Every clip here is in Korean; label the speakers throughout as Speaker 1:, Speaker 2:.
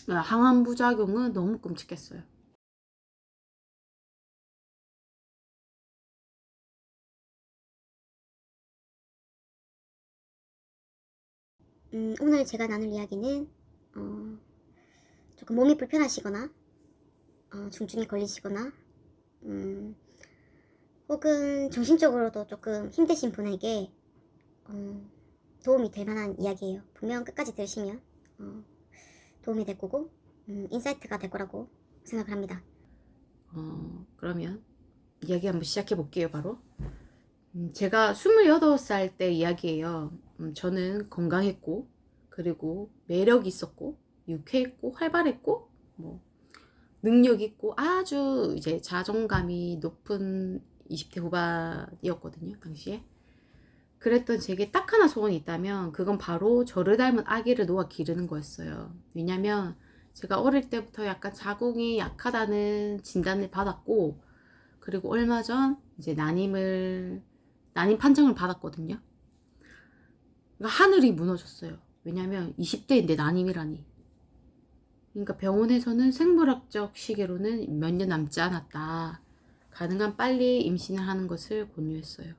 Speaker 1: 항암 부작용은 너무 끔찍했어요.
Speaker 2: 오늘 제가 나눌 이야기는 조금 몸이 불편하시거나 중증에 걸리시거나 혹은 정신적으로도 조금 힘드신 분에게 도움이 될 만한 이야기예요. 분명 끝까지 들으시면 도움이 될 거고 인사이트가 될 거라고 생각을 합니다.
Speaker 1: 그러면 이야기 한번 시작해 볼게요. 바로 제가 28살 때 이야기예요. 저는 건강했고, 그리고 매력 있었고, 유쾌했고, 활발했고, 뭐 능력 있고, 아주 이제 자존감이 높은 20대 후반이었거든요, 당시에. 그랬던 제게 딱 하나 소원이 있다면 그건 바로 저를 닮은 아기를 놓아 기르는 거였어요. 왜냐면 제가 어릴 때부터 약간 자궁이 약하다는 진단을 받았고, 그리고 얼마 전 이제 난임 판정을 받았거든요. 그러니까 하늘이 무너졌어요. 왜냐면 20대인데 난임이라니. 그러니까 병원에서는 생물학적 시계로는 몇 년 남지 않았다. 가능한 빨리 임신을 하는 것을 권유했어요.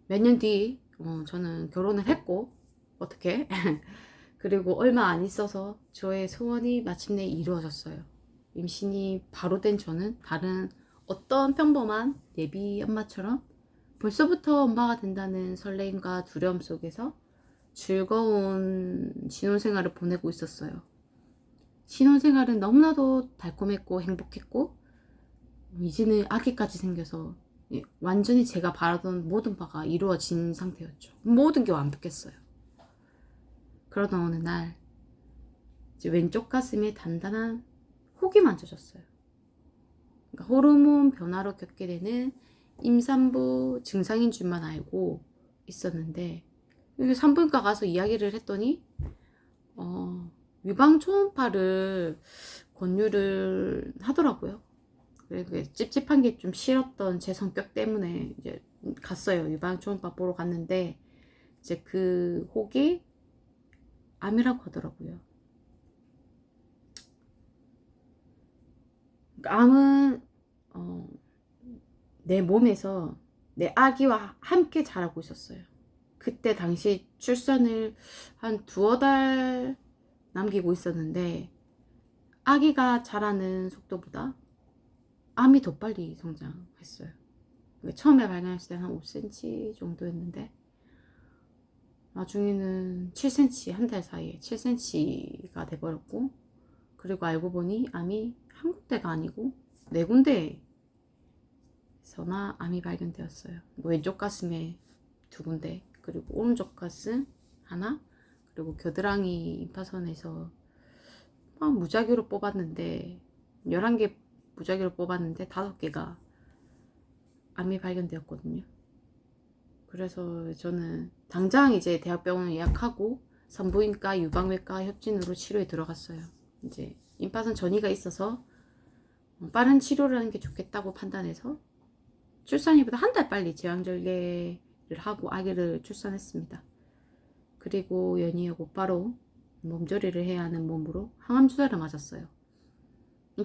Speaker 1: 몇 년 뒤 저는 결혼을 했고, 어떻게 그리고 얼마 안 있어서 저의 소원이 마침내 이루어졌어요. 임신이 바로 된 저는 다른 어떤 평범한 예비 엄마처럼 벌써부터 엄마가 된다는 설렘과 두려움 속에서 즐거운 신혼생활을 보내고 있었어요. 신혼생활은 너무나도 달콤했고 행복했고, 이제는 아기까지 생겨서 완전히 제가 바라던 모든 바가 이루어진 상태였죠. 모든 게 완벽했어요. 그러던 어느 날 이제 왼쪽 가슴에 단단한 혹이 만져졌어요. 그러니까 호르몬 변화로 겪게 되는 임산부 증상인 줄만 알고 있었는데, 산부인과 가서 이야기를 했더니 유방 초음파를 권유를 하더라고요. 그래서 찝찝한 게 좀 싫었던 제 성격 때문에 이제 갔어요. 유방 초음파 보러 갔는데 이제 그 혹이 암이라고 하더라고요. 암은 내 몸에서 내 아기와 함께 자라고 있었어요. 그때 당시 출산을 한 두어 달 남기고 있었는데, 아기가 자라는 속도보다 암이 더 빨리 성장했어요. 처음에 발견했을 때는 한 5cm 정도였는데, 나중에는 7cm, 한 달 사이에 7cm가 돼버렸고, 그리고 알고 보니 암이 한 군데가 아니고 네 군데서나 암이 발견되었어요. 왼쪽 가슴에 두 군데, 그리고 오른쪽 가슴 하나, 그리고 겨드랑이 임파선에서 무작위로 뽑았는데 11개 무작위로 뽑았는데 5개가 암이 발견되었거든요. 그래서 저는 당장 이제 대학병원 예약하고 산부인과 유방외과 협진으로 치료에 들어갔어요. 이제 임파선 전이가 있어서 빠른 치료를 하는 게 좋겠다고 판단해서 출산일보다 한 달 빨리 제왕절개를 하고 아기를 출산했습니다. 그리고 연이어 곧바로 몸조리를 해야 하는 몸으로 항암 주사를 맞았어요.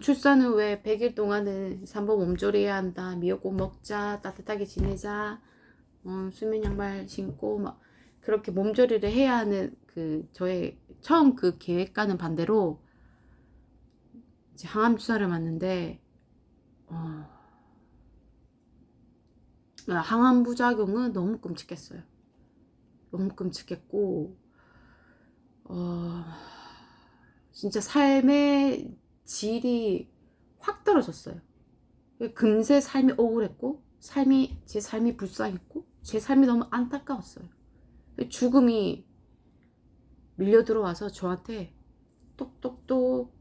Speaker 1: 출산 후에 100일 동안은 산모 몸조리해야 한다, 미역국 먹자, 따뜻하게 지내자, 수면 양말 신고 막 그렇게 몸조리를 해야 하는 그 저의 처음 그 계획과는 반대로 이제 항암 주사를 맞는데 항암 부작용은 너무 끔찍했어요. 너무 끔찍했고 진짜 삶의 질이 확 떨어졌어요. 금세 삶이 억울했고, 제 삶이 불쌍했고, 제 삶이 너무 안타까웠어요. 죽음이 밀려 들어와서 저한테 똑똑똑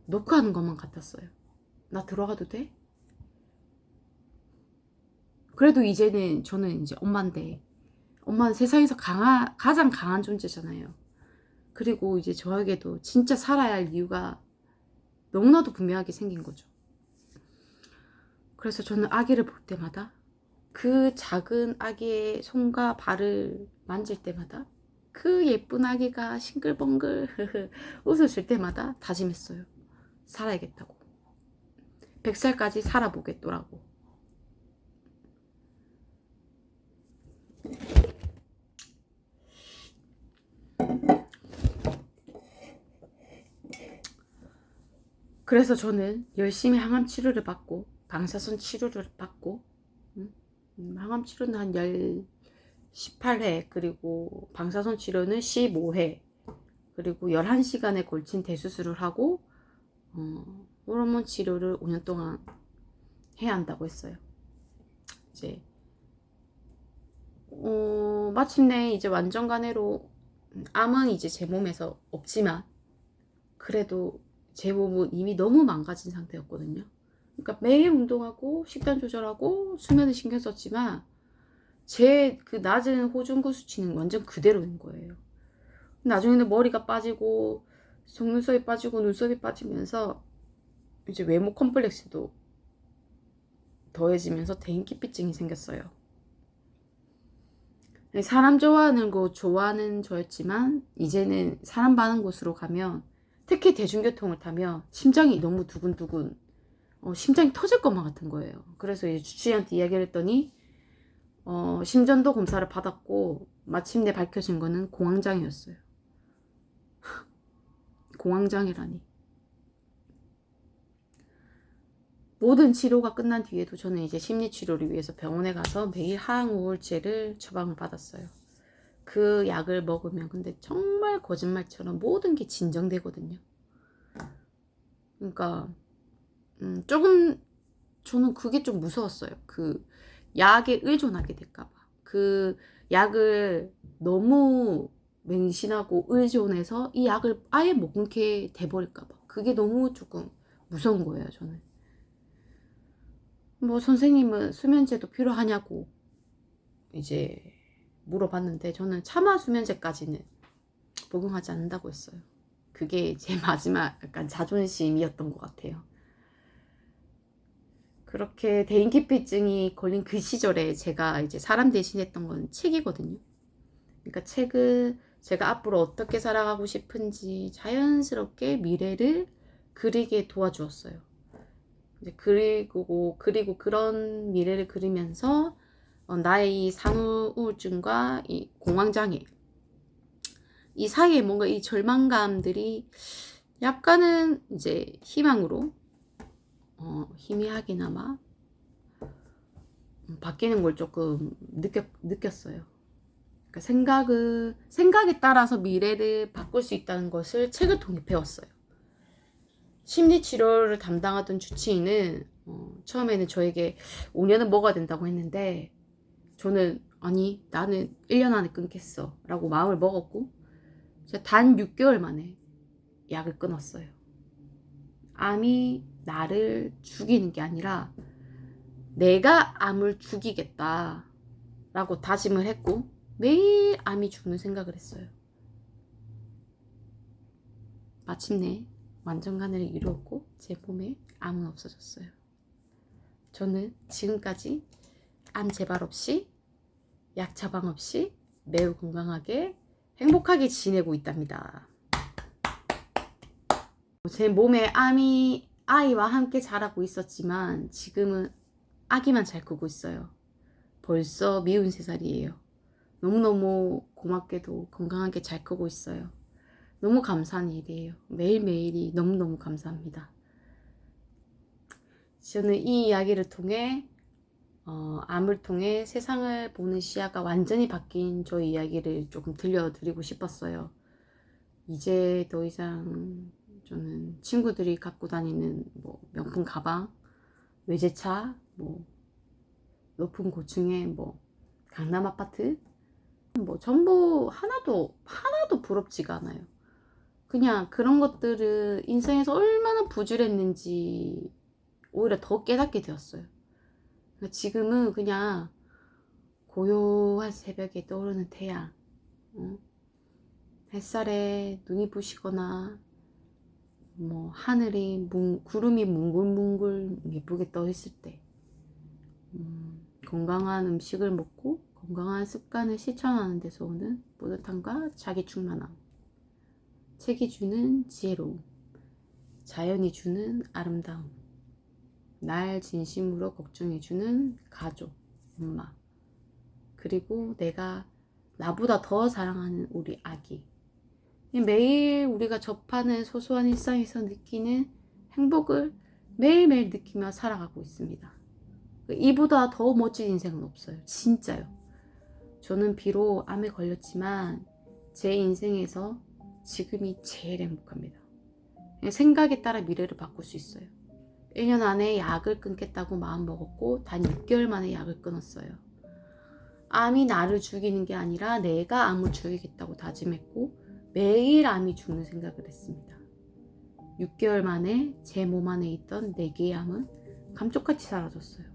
Speaker 1: 녹화하는 것만 같았어요. 나 들어가도 돼? 그래도 이제는 저는 이제 엄마인데, 엄마는 세상에서 가장 강한 존재잖아요. 그리고 이제 저에게도 진짜 살아야 할 이유가 너무나도 분명하게 생긴 거죠. 그래서 저는 아기를 볼 때마다, 그 작은 아기의 손과 발을 만질 때마다 그 예쁜 아기가 싱글벙글 웃으실 때마다 다짐했어요. 살아야겠다고. 100살까지 살아보겠더라고. 그래서 저는 열심히 항암 치료를 받고 방사선 치료를 받고 항암 치료는 한 18회 그리고 방사선 치료는 15회 그리고 11시간에 걸친 대수술을 하고 호르몬 치료를 5년 동안 해야 한다고 했어요. 이제 마침내 이제 완전 간해로 암은 이제 제 몸에서 없지만 그래도 제 몸은 이미 너무 망가진 상태였거든요. 그러니까 매일 운동하고 식단 조절하고 수면을 신경 썼지만 제 그 낮은 호중구 수치는 완전 그대로인 거예요. 나중에는 머리가 빠지고 속눈썹이 빠지고 눈썹이 빠지면서 이제 외모 컴플렉스도 더해지면서 대인기피증이 생겼어요. 사람 좋아하는 곳 좋아하는 저였지만 이제는 사람 많은 곳으로 가면 특히 대중교통을 타면 심장이 너무 두근두근 심장이 터질 것만 같은 거예요. 그래서 이제 주치의한테 이야기를 했더니 심전도 검사를 받았고 마침내 밝혀진 거는 공황장애였어요. 공황장애라니. 모든 치료가 끝난 뒤에도 저는 이제 심리치료를 위해서 병원에 가서 매일 항우울제를 처방을 받았어요. 그 약을 먹으면 근데 정말 거짓말처럼 모든 게 진정되거든요. 그러니까 조금 저는 그게 좀 무서웠어요. 그 약에 의존하게 될까봐. 그 약을 너무 맹신하고 의존해서 이 약을 아예 못 끊게 돼버릴까봐. 그게 너무 조금 무서운 거예요, 저는. 뭐 선생님은 수면제도 필요하냐고 이제 물어봤는데 저는 차마 수면제까지는 복용하지 않는다고 했어요. 그게 제 마지막 약간 자존심이었던 것 같아요. 그렇게 대인기피증이 걸린 그 시절에 제가 이제 사람 대신했던 건 책이거든요. 그러니까 책을 제가 앞으로 어떻게 살아가고 싶은지 자연스럽게 미래를 그리게 도와주었어요. 이제 그리고 그런 미래를 그리면서 나의 이 산후 우울증과 이 공황장애 이 사이에 뭔가 이 절망감들이 약간은 이제 희망으로 희미하게나마 바뀌는 걸 조금 느꼈어요. 그러니까 생각에 따라서 미래를 바꿀 수 있다는 것을 책을 통해 배웠어요. 심리치료를 담당하던 주치의는 처음에는 저에게 5년은 먹어야 된다고 했는데 저는 아니 나는 1년 안에 끊겠어 라고 마음을 먹었고 단 6개월 만에 약을 끊었어요. 암이 나를 죽이는 게 아니라 내가 암을 죽이겠다 라고 다짐을 했고 매일 암이 죽는 생각을 했어요. 마침내 완전 간해를 이루었고 제 몸에 암은 없어졌어요. 저는 지금까지 암 재발 없이 약 처방 없이 매우 건강하게 행복하게 지내고 있답니다. 제 몸에 암이 아이와 함께 자라고 있었지만 지금은 아기만 잘 크고 있어요. 벌써 미운 3살이에요. 너무너무 고맙게도 건강하게 잘 크고 있어요. 너무 감사한 일이에요. 매일매일이 너무너무 감사합니다. 저는 이 이야기를 통해 암을 통해 세상을 보는 시야가 완전히 바뀐 저 이야기를 조금 들려드리고 싶었어요. 이제 더 이상 저는 친구들이 갖고 다니는 뭐 명품 가방, 외제차, 뭐 높은 고층의 뭐 강남 아파트 뭐 전부 하나도 부럽지가 않아요. 그냥 그런 것들을 인생에서 얼마나 부질했는지 오히려 더 깨닫게 되었어요. 지금은 그냥 고요한 새벽에 떠오르는 태양, 햇살에 눈이 부시거나 뭐 하늘이 구름이 뭉글뭉글 예쁘게 떠 있을 때 건강한 음식을 먹고 건강한 습관을 실천하는 데서 오는 뿌듯함과 자기 충만함. 책이 주는 지혜로움. 자연이 주는 아름다움. 날 진심으로 걱정해주는 가족, 엄마. 그리고 내가 나보다 더 사랑하는 우리 아기. 매일 우리가 접하는 소소한 일상에서 느끼는 행복을 매일매일 느끼며 살아가고 있습니다. 이보다 더 멋진 인생은 없어요. 진짜요. 저는 비록 암에 걸렸지만 제 인생에서 지금이 제일 행복합니다. 생각에 따라 미래를 바꿀 수 있어요. 1년 안에 약을 끊겠다고 마음먹었고 단 6개월 만에 약을 끊었어요. 암이 나를 죽이는 게 아니라 내가 암을 죽이겠다고 다짐했고 매일 암이 죽는 생각을 했습니다. 6개월 만에 제 몸 안에 있던 4개의 암은 감쪽같이 사라졌어요.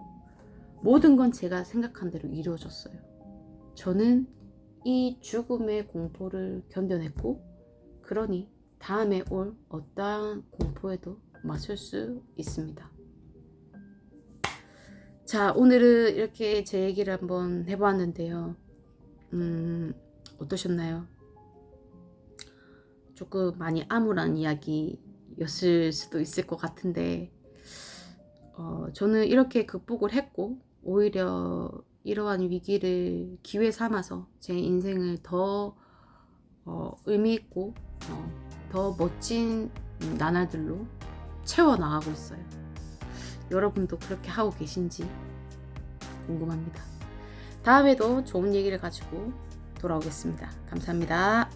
Speaker 1: 모든 건 제가 생각한 대로 이루어졌어요. 저는 이 죽음의 공포를 견뎌냈고 그러니 다음에 올 어떠한 공포에도 맞설 수 있습니다. 자, 오늘은 이렇게 제 얘기를 한번 해보았는데요. 어떠셨나요? 조금 많이 암울한 이야기였을 수도 있을 것 같은데 저는 이렇게 극복을 했고 오히려 이러한 위기를 기회 삼아서 제 인생을 더 의미 있고 더 멋진 나날들로 채워나가고 있어요. 여러분도 그렇게 하고 계신지 궁금합니다. 다음에도 좋은 얘기를 가지고 돌아오겠습니다. 감사합니다.